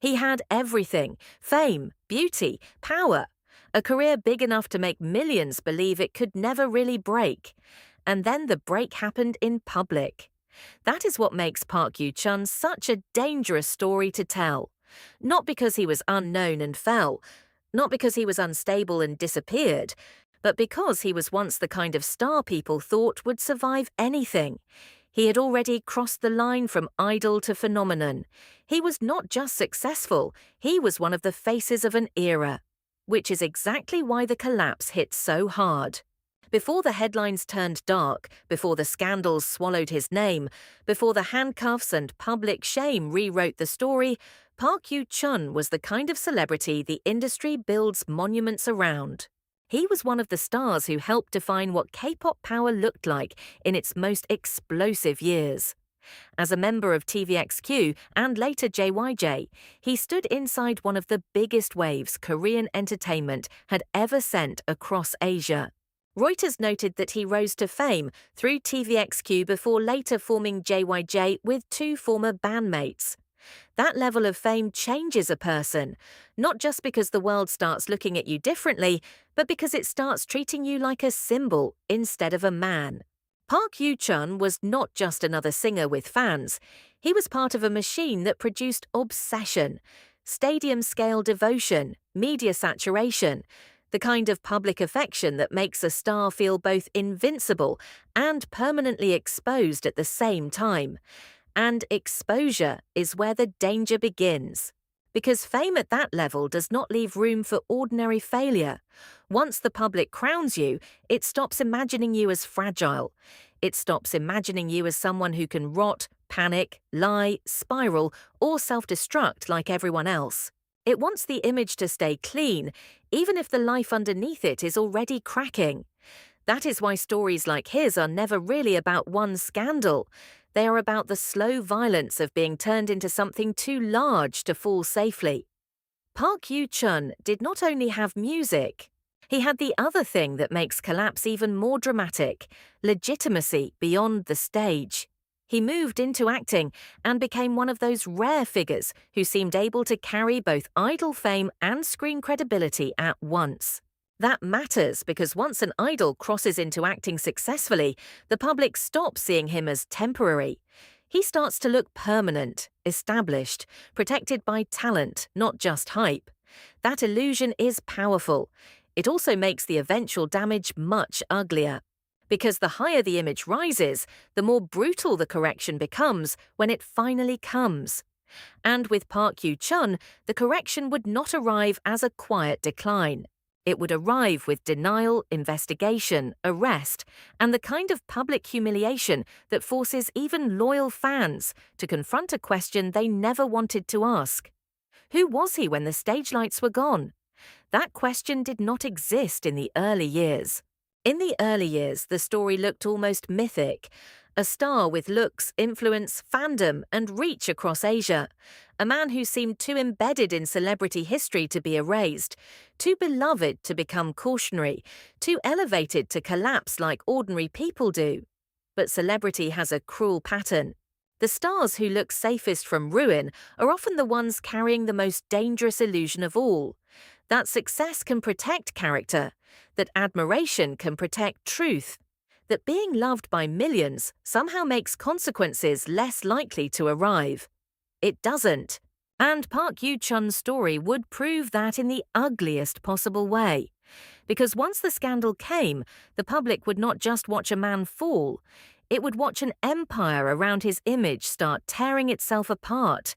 He had everything: fame, beauty, power, a career big enough to make millions believe it could never really break. And then the break happened in public. That is what makes Park Yoo-chun such a dangerous story to tell. Not because he was unknown and fell, not because he was unstable and disappeared, but because he was once the kind of star people thought would survive anything. He had already crossed the line from idol to phenomenon. He was not just successful, he was one of the faces of an era. Which is exactly why the collapse hit so hard. Before the headlines turned dark, before the scandals swallowed his name, before the handcuffs and public shame rewrote the story, Park Yoo-chun was the kind of celebrity the industry builds monuments around. He was one of the stars who helped define what K-pop power looked like in its most explosive years. As a member of TVXQ and later JYJ, he stood inside one of the biggest waves Korean entertainment had ever sent across Asia. Reuters noted that he rose to fame through TVXQ before later forming JYJ with two former bandmates. That level of fame changes a person, not just because the world starts looking at you differently, but because it starts treating you like a symbol instead of a man. Park Yoo-chun was not just another singer with fans. He was part of a machine that produced obsession, stadium-scale devotion, media saturation, the kind of public affection that makes a star feel both invincible and permanently exposed at the same time. And exposure is where the danger begins. Because fame at that level does not leave room for ordinary failure. Once the public crowns you, it stops imagining you as fragile. It stops imagining you as someone who can rot, panic, lie, spiral, or self-destruct like everyone else. It wants the image to stay clean, even if the life underneath it is already cracking. That is why stories like his are never really about one scandal. They are about the slow violence of being turned into something too large to fall safely. Park Yoo-chun did not only have music. He had the other thing that makes collapse even more dramatic: legitimacy beyond the stage. He moved into acting and became one of those rare figures who seemed able to carry both idol fame and screen credibility at once. That matters because once an idol crosses into acting successfully, the public stops seeing him as temporary. He starts to look permanent, established, protected by talent, not just hype. That illusion is powerful. It also makes the eventual damage much uglier. Because the higher the image rises, the more brutal the correction becomes when it finally comes. And with Park Yoo-chun, the correction would not arrive as a quiet decline. It would arrive with denial, investigation, arrest, and the kind of public humiliation that forces even loyal fans to confront a question they never wanted to ask. Who was he when the stage lights were gone? That question did not exist in the early years. In the early years, the story looked almost mythic. A star with looks, influence, fandom, and reach across Asia. A man who seemed too embedded in celebrity history to be erased, too beloved to become cautionary, too elevated to collapse like ordinary people do. But celebrity has a cruel pattern. The stars who look safest from ruin are often the ones carrying the most dangerous illusion of all. That success can protect character, that admiration can protect truth, that being loved by millions somehow makes consequences less likely to arrive. It doesn't. And Park Yoo-chun's story would prove that in the ugliest possible way. Because once the scandal came, the public would not just watch a man fall, it would watch an empire around his image start tearing itself apart.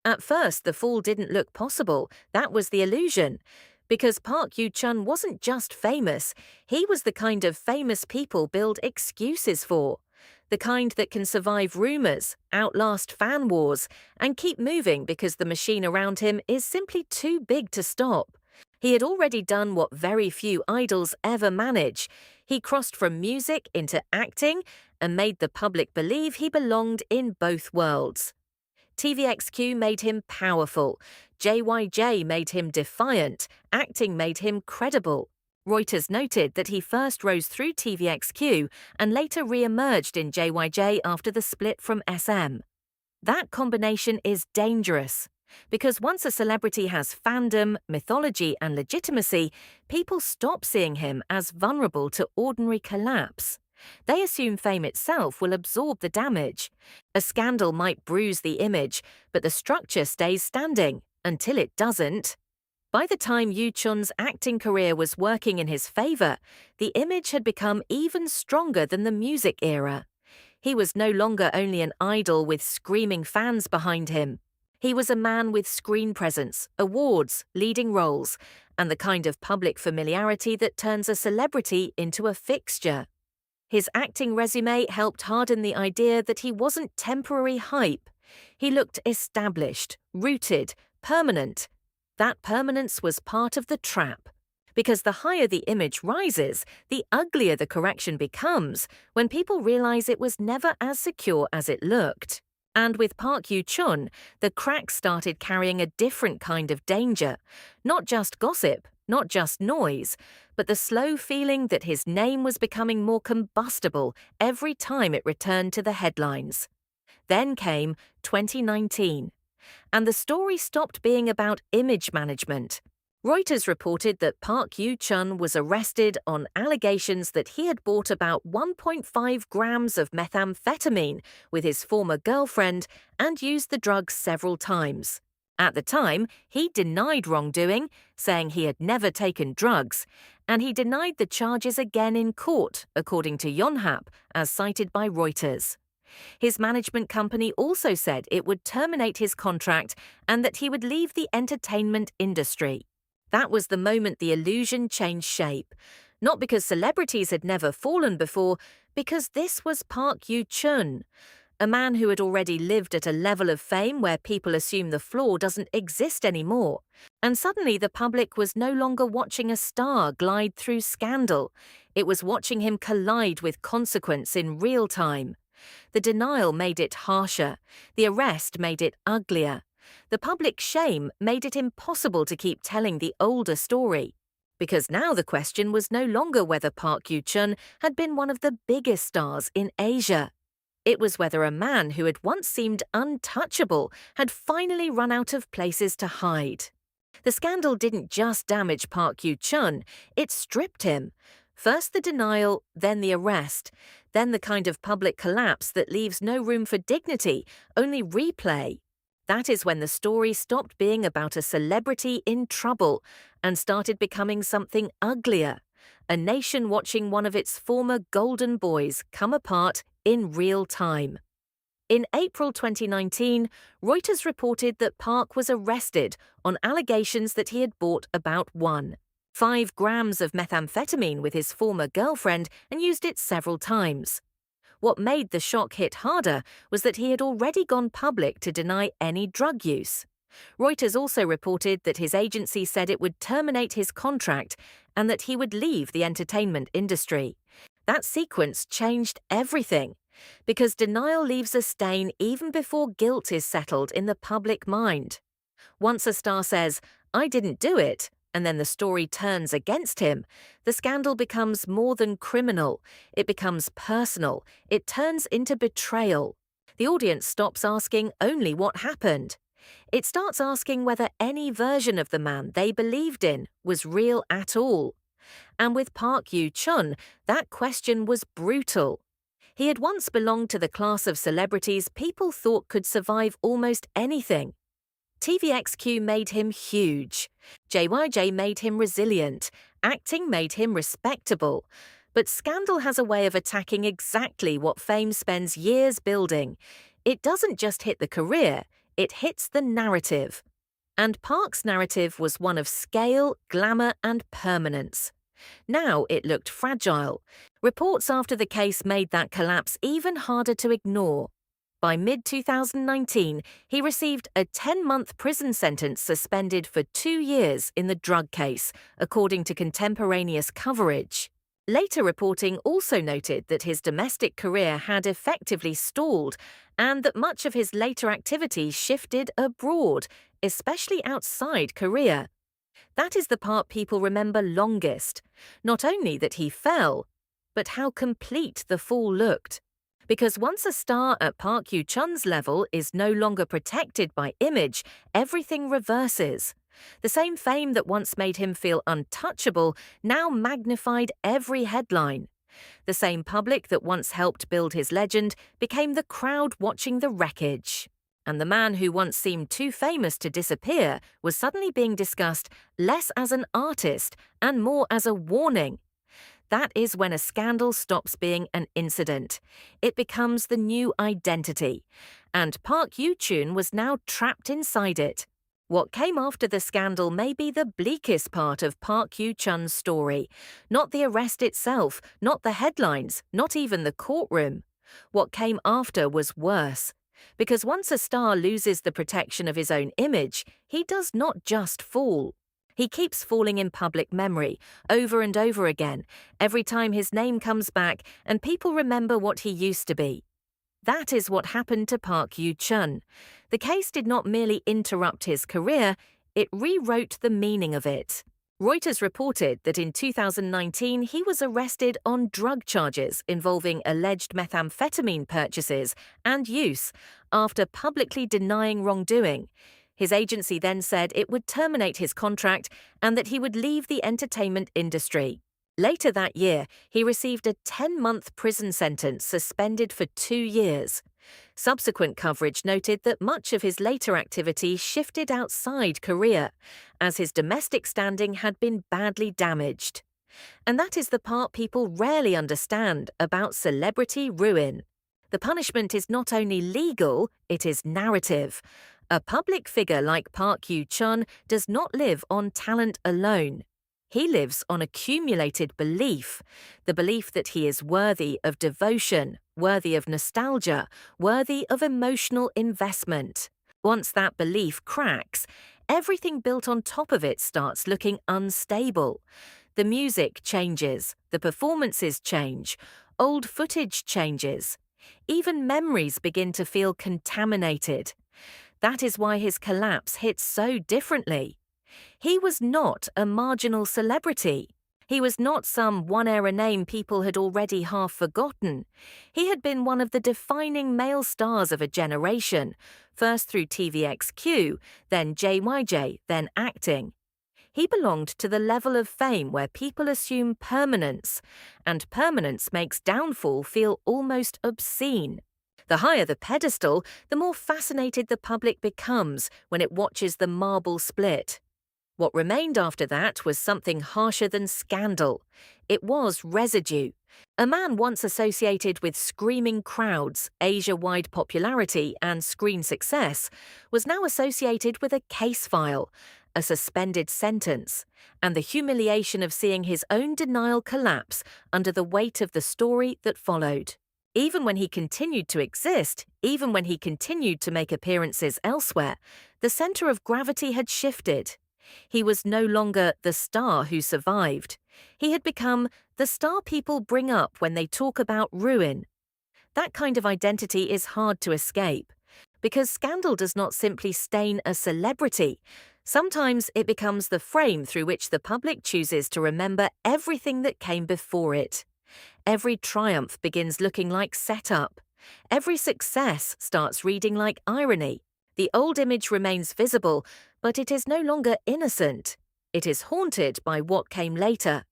At first, the fall didn't look possible. That was the illusion. Because Park Yoo-chun wasn't just famous, he was the kind of famous people build excuses for. The kind that can survive rumors, outlast fan wars, and keep moving because the machine around him is simply too big to stop. He had already done what very few idols ever manage. He crossed from music into acting and made the public believe he belonged in both worlds. TVXQ made him powerful, JYJ made him defiant, acting made him credible. Reuters noted that he first rose through TVXQ and later re-emerged in JYJ after the split from SM. That combination is dangerous. Because once a celebrity has fandom, mythology, and legitimacy, people stop seeing him as vulnerable to ordinary collapse. They assume fame itself will absorb the damage. A scandal might bruise the image, but the structure stays standing until it doesn't. By the time Yoo-chun's acting career was working in his favor, the image had become even stronger than the music era. He was no longer only an idol with screaming fans behind him. He was a man with screen presence, awards, leading roles, and the kind of public familiarity that turns a celebrity into a fixture. His acting resume helped harden the idea that he wasn't temporary hype. He looked established, rooted, permanent. That permanence was part of the trap. Because the higher the image rises, the uglier the correction becomes when people realize it was never as secure as it looked. And with Park Yoo-chun, the cracks started carrying a different kind of danger. Not just gossip, not just noise, but the slow feeling that his name was becoming more combustible every time it returned to the headlines. Then came 2019, and the story stopped being about image management. Reuters reported that Park Yoo-chun was arrested on allegations that he had bought about 1.5 grams of methamphetamine with his former girlfriend and used the drug several times. At the time, he denied wrongdoing, saying he had never taken drugs, and he denied the charges again in court, according to Yonhap, as cited by Reuters. His management company also said it would terminate his contract and that he would leave the entertainment industry. That was the moment the illusion changed shape. Not because celebrities had never fallen before, because this was Park Yoo-chun, a man who had already lived at a level of fame where people assume the floor doesn't exist anymore. And suddenly the public was no longer watching a star glide through scandal. It was watching him collide with consequence in real time. The denial made it harsher. The arrest made it uglier. The public shame made it impossible to keep telling the older story. Because now the question was no longer whether Park Yoo-chun had been one of the biggest stars in Asia. It was whether a man who had once seemed untouchable had finally run out of places to hide. The scandal didn't just damage Park Yoo-chun, it stripped him. First the denial, then the arrest, then the kind of public collapse that leaves no room for dignity, only replay. That is when the story stopped being about a celebrity in trouble and started becoming something uglier, a nation watching one of its former golden boys come apart in real time. In April 2019, Reuters reported that Park was arrested on allegations that he had bought about 1.5 grams of methamphetamine with his former girlfriend and used it several times. What made the shock hit harder was that he had already gone public to deny any drug use. Reuters also reported that his agency said it would terminate his contract and that he would leave the entertainment industry. That sequence changed everything, because denial leaves a stain even before guilt is settled in the public mind. Once a star says, "I didn't do it," and then the story turns against him, the scandal becomes more than criminal. It becomes personal. It turns into betrayal. The audience stops asking only what happened. It starts asking whether any version of the man they believed in was real at all. And with Park Yoo-chun, that question was brutal. He had once belonged to the class of celebrities people thought could survive almost anything. TVXQ made him huge. JYJ made him resilient. Acting made him respectable. But scandal has a way of attacking exactly what fame spends years building. It doesn't just hit the career, it hits the narrative. And Park's narrative was one of scale, glamour, and permanence. Now it looked fragile. Reports after the case made that collapse even harder to ignore. By mid-2019, he received a 10-month prison sentence suspended for 2 years in the drug case, according to contemporaneous coverage. Later reporting also noted that his domestic career had effectively stalled and that much of his later activity shifted abroad, especially outside Korea. That is the part people remember longest. Not only that he fell, but how complete the fall looked. Because once a star at Park Yoo-chun's level is no longer protected by image, everything reverses. The same fame that once made him feel untouchable now magnified every headline. The same public that once helped build his legend became the crowd watching the wreckage. And the man who once seemed too famous to disappear was suddenly being discussed less as an artist and more as a warning. That is when a scandal stops being an incident. It becomes the new identity. And Park Yoo-chun was now trapped inside it. What came after the scandal may be the bleakest part of Park Yoo-chun's story. Not the arrest itself, not the headlines, not even the courtroom. What came after was worse. Because once a star loses the protection of his own image, he does not just fall. He keeps falling in public memory, over and over again, every time his name comes back and people remember what he used to be. That is what happened to Park Yoo-chun. The case did not merely interrupt his career, it rewrote the meaning of it. Reuters reported that in 2019 he was arrested on drug charges involving alleged methamphetamine purchases and use after publicly denying wrongdoing. His agency then said it would terminate his contract and that he would leave the entertainment industry. Later that year, he received a 10-month prison sentence suspended for 2 years. Subsequent coverage noted that much of his later activity shifted outside Korea, as his domestic standing had been badly damaged. And that is the part people rarely understand about celebrity ruin. The punishment is not only legal, it is narrative. A public figure like Park Yoo-chun does not live on talent alone. He lives on accumulated belief, the belief that he is worthy of devotion, worthy of nostalgia, worthy of emotional investment. Once that belief cracks, everything built on top of it starts looking unstable. The music changes, the performances change, old footage changes. Even memories begin to feel contaminated. That is why his collapse hits so differently. He was not a marginal celebrity. He was not some one-era name people had already half forgotten. He had been one of the defining male stars of a generation, first through TVXQ, then JYJ, then acting. He belonged to the level of fame where people assume permanence, and permanence makes downfall feel almost obscene. The higher the pedestal, the more fascinated the public becomes when it watches the marble split. What remained after that was something harsher than scandal. It was residue. A man once associated with screaming crowds, Asia-wide popularity, and screen success was now associated with a case file, a suspended sentence, and the humiliation of seeing his own denial collapse under the weight of the story that followed. Even when he continued to exist, even when he continued to make appearances elsewhere, the center of gravity had shifted. He was no longer the star who survived. He had become the star people bring up when they talk about ruin. That kind of identity is hard to escape, because scandal does not simply stain a celebrity. Sometimes it becomes the frame through which the public chooses to remember everything that came before it. Every triumph begins looking like setup. Every success starts reading like irony. The old image remains visible, but it is no longer innocent. It is haunted by what came later.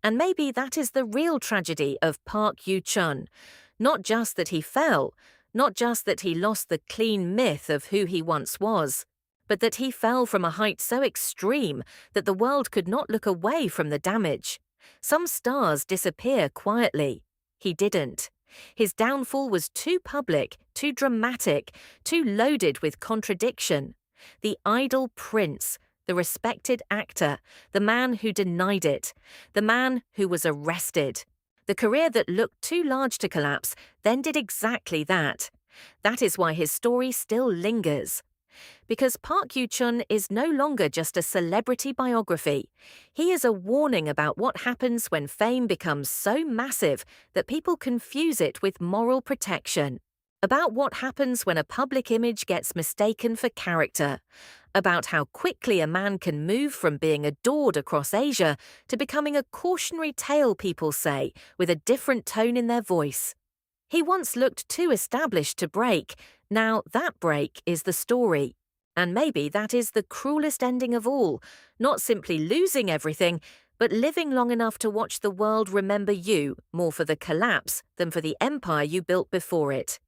And maybe that is the real tragedy of Park Yoo-chun. Not just that he fell, not just that he lost the clean myth of who he once was, but that he fell from a height so extreme that the world could not look away from the damage. Some stars disappear quietly. He didn't. His downfall was too public, too dramatic, too loaded with contradiction. The idol prince, the respected actor, the man who denied it, the man who was arrested. The career that looked too large to collapse then did exactly that. That is why his story still lingers. Because Park Yoo-chun is no longer just a celebrity biography. He is a warning about what happens when fame becomes so massive that people confuse it with moral protection. About what happens when a public image gets mistaken for character. About how quickly a man can move from being adored across Asia to becoming a cautionary tale, people say, with a different tone in their voice. He once looked too established to break. Now that break is the story. And maybe that is the cruelest ending of all, not simply losing everything, but living long enough to watch the world remember you more for the collapse than for the empire you built before it.